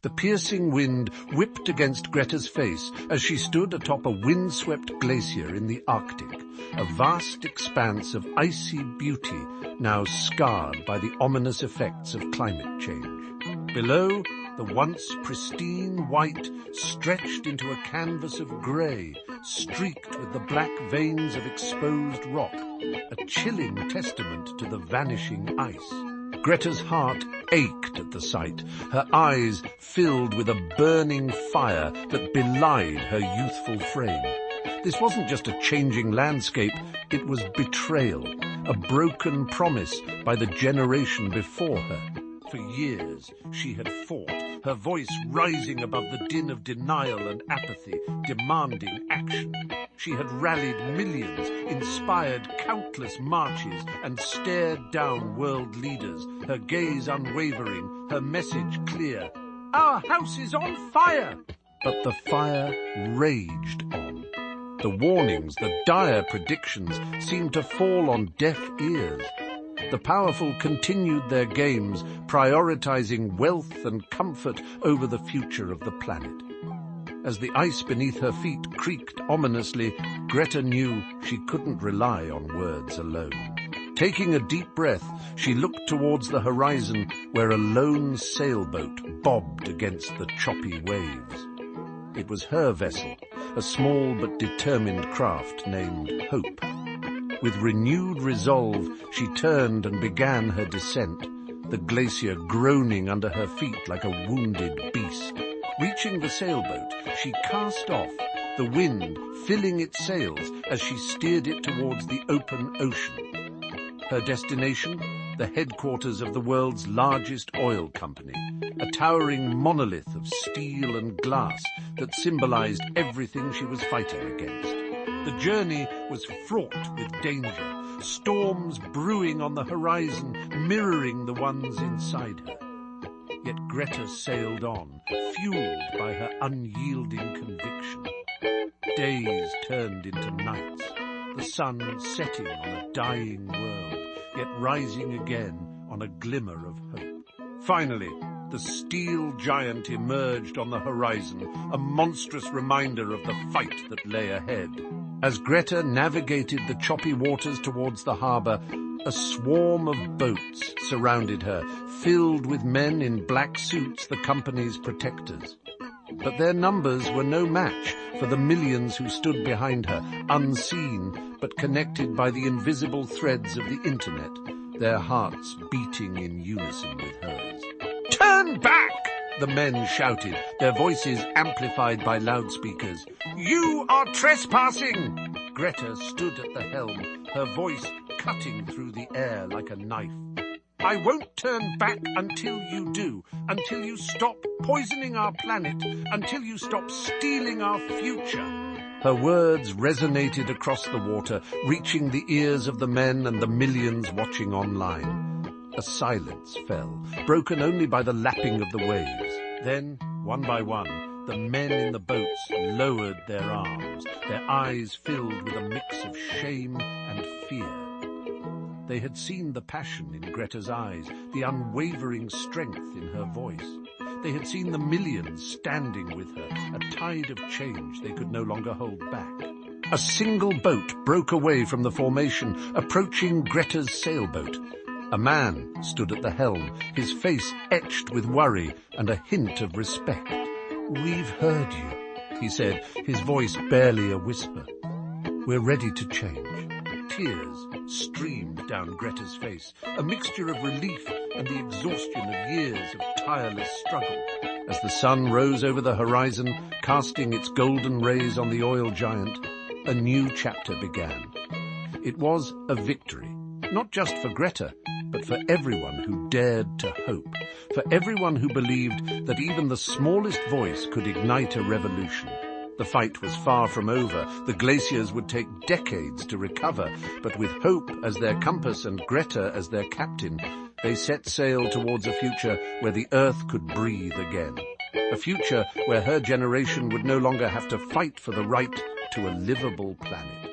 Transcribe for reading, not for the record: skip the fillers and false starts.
The piercing wind whipped against Greta's face as she stood atop a windswept glacier in the Arctic, a vast expanse of icy beauty now scarred by the ominous effects of climate change. Below, the once pristine white stretched into a canvas of grey, streaked with the black veins of exposed rock, a chilling testament to the vanishing ice. Greta's heart ached at the sight, her eyes filled with a burning fire that belied her youthful frame. This wasn't just a changing landscape, it was betrayal, a broken promise by the generation before her. For years she had fought, her voice rising above the din of denial and apathy, demanding action. She had rallied millions, inspired countless marches, and stared down world leaders, her gaze unwavering, her message clear. Our house is on fire! But the fire raged on. The warnings, the dire predictions seemed to fall on deaf ears. The powerful continued their games, prioritizing wealth and comfort over the future of the planet. As the ice beneath her feet creaked ominously, Greta knew she couldn't rely on words alone. Taking a deep breath, she looked towards the horizon where a lone sailboat bobbed against the choppy waves. It was her vessel, a small but determined craft named Hope. With renewed resolve, she turned and began her descent, the glacier groaning under her feet like a wounded beast. Reaching the sailboat, she cast off, the wind filling its sails as she steered it towards the open ocean. Her destination? The headquarters of the world's largest oil company, a towering monolith of steel and glass that symbolized everything she was fighting against. The journey was fraught with danger, storms brewing on the horizon, mirroring the ones inside her. Yet Greta sailed on, fueled by her unyielding conviction. Days turned into nights, the sun setting on a dying world, yet rising again on a glimmer of hope. Finally, the steel giant emerged on the horizon, a monstrous reminder of the fight that lay ahead. As Greta navigated the choppy waters towards the harbour, a swarm of boats surrounded her, filled with men in black suits, the company's protectors. But their numbers were no match for the millions who stood behind her, unseen but connected by the invisible threads of the internet, their hearts beating in unison with hers. "Turn back!" the men shouted, their voices amplified by loudspeakers. "You are trespassing!" Greta stood at the helm, her voice cutting through the air like a knife. "I won't turn back until you do, until you stop poisoning our planet, until you stop stealing our future." Her words resonated across the water, reaching the ears of the men and the millions watching online. A silence fell, broken only by the lapping of the waves. Then, one by one, the men in the boats lowered their arms, their eyes filled with a mix of shame and fear. They had seen the passion in Greta's eyes, the unwavering strength in her voice. They had seen the millions standing with her, a tide of change they could no longer hold back. A single boat broke away from the formation, approaching Greta's sailboat. A man stood at the helm, his face etched with worry and a hint of respect. "We've heard you," he said, his voice barely a whisper. "We're ready to change." Tears streamed down Greta's face, a mixture of relief and the exhaustion of years of tireless struggle. As the sun rose over the horizon, casting its golden rays on the oil giant, a new chapter began. It was a victory, not just for Greta, but for everyone who dared to hope, for everyone who believed that even the smallest voice could ignite a revolution. The fight was far from over. The glaciers would take decades to recover, but with hope as their compass and Greta as their captain, they set sail towards a future where the Earth could breathe again. A future where her generation would no longer have to fight for the right to a livable planet.